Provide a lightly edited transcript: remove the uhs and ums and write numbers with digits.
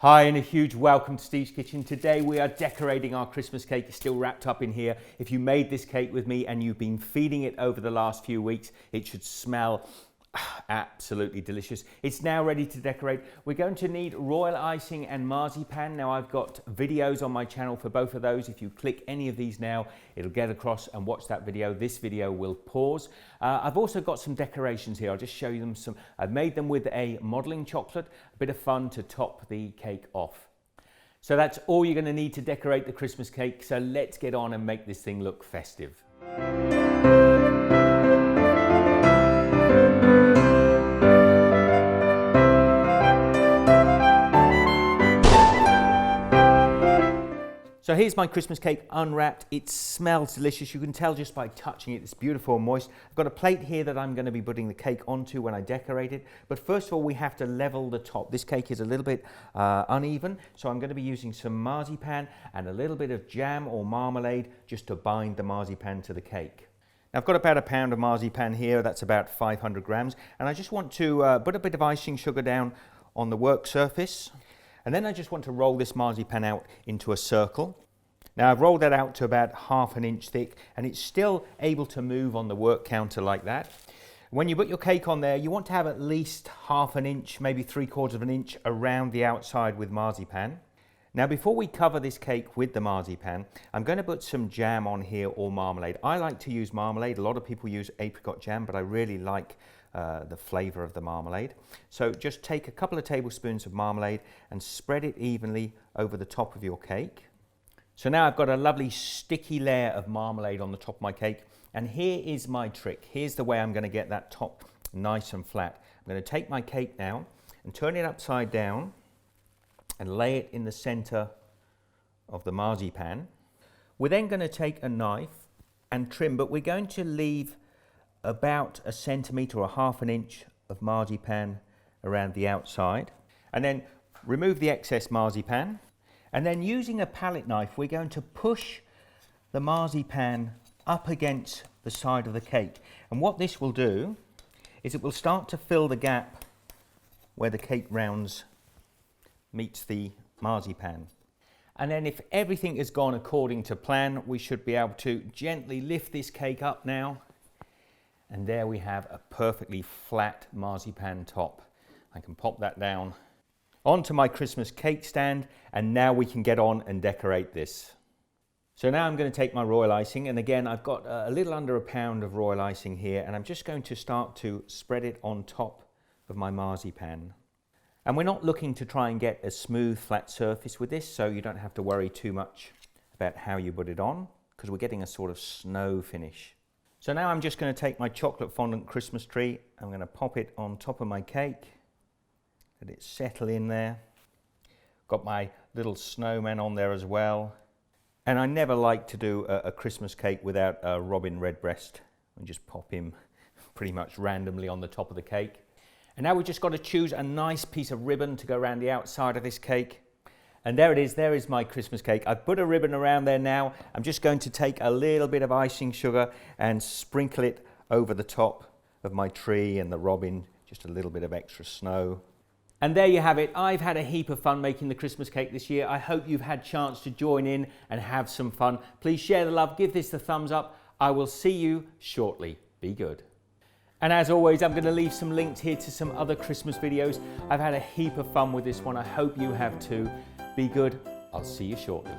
Hi and a huge welcome to Steve's Kitchen. Today we are decorating our Christmas cake. It's still wrapped up in here. If you made this cake with me and you've been feeding it over the last few weeks, it should smell absolutely delicious. It's now ready to decorate. We're going to need royal icing and marzipan. Now I've got videos on my channel for both of those. If you click any of these now, it'll get across and watch that video. This video will pause. I've also got some decorations here. I'll just show you them. I've made them with a modeling chocolate, a bit of fun to top the cake off. So that's all you're going to need to decorate the Christmas cake. So let's get on and make this thing look festive. So here's my Christmas cake unwrapped. It smells delicious. You can tell just by touching it. It's beautiful and moist. I've got a plate here that I'm going to be putting the cake onto when I decorate it. But first of all, we have to level the top. This cake is a little bit uneven, so I'm going to be using some marzipan and a little bit of jam or marmalade just to bind the marzipan to the cake. Now I've got about a pound of marzipan here. That's about 500 grams. And I just want to put a bit of icing sugar down on the work surface. And then I just want to roll this marzipan out into a circle. Now I've rolled that out to about 1/2 inch thick, and it's still able to move on the work counter like that. When you put your cake on there, you want to have at least 1/2 inch, maybe 3/4 inch around the outside with marzipan. Now before we cover this cake with the marzipan, I'm going to put some jam on here or marmalade. I like to use marmalade. A lot of people use apricot jam, but I really like the flavour of the marmalade. So just take a couple of tablespoons of marmalade and spread it evenly over the top of your cake. So now I've got a lovely sticky layer of marmalade on the top of my cake, and here is my trick. Here's the way I'm going to get that top nice and flat. I'm going to take my cake now and turn it upside down and lay it in the centre of the marzipan. We're then going to take a knife and trim, but we're going to leave about 1 centimetre or 1/2 inch of marzipan around the outside, and then remove the excess marzipan, and then using a palette knife we're going to push the marzipan up against the side of the cake. And what this will do is it will start to fill the gap where the cake rounds meets the marzipan. And then if everything has gone according to plan, we should be able to gently lift this cake up now. And there we have a perfectly flat marzipan top. I can pop that down onto my Christmas cake stand, and now we can get on and decorate this. So now I'm going to take my royal icing, and again I've got a little under a pound of royal icing here, and I'm just going to start to spread it on top of my marzipan. And we're not looking to try and get a smooth flat surface with this, so you don't have to worry too much about how you put it on, because we're getting a sort of snow finish. So now I'm just going to take my chocolate fondant Christmas tree, I'm going to pop it on top of my cake, let it settle in there. Got my little snowman on there as well. And I never like to do a Christmas cake without a robin redbreast, and just pop him pretty much randomly on the top of the cake. And now we've just got to choose a nice piece of ribbon to go around the outside of this cake. And there it is, there is my Christmas cake. I've put a ribbon around there now. I'm just going to take a little bit of icing sugar and sprinkle it over the top of my tree and the robin, just a little bit of extra snow. And there you have it. I've had a heap of fun making the Christmas cake this year. I hope you've had a chance to join in and have some fun. Please share the love, give this the thumbs up. I will see you shortly. Be good. And as always, I'm going to leave some links here to some other Christmas videos. I've had a heap of fun with this one. I hope you have too. Be good. I'll see you shortly.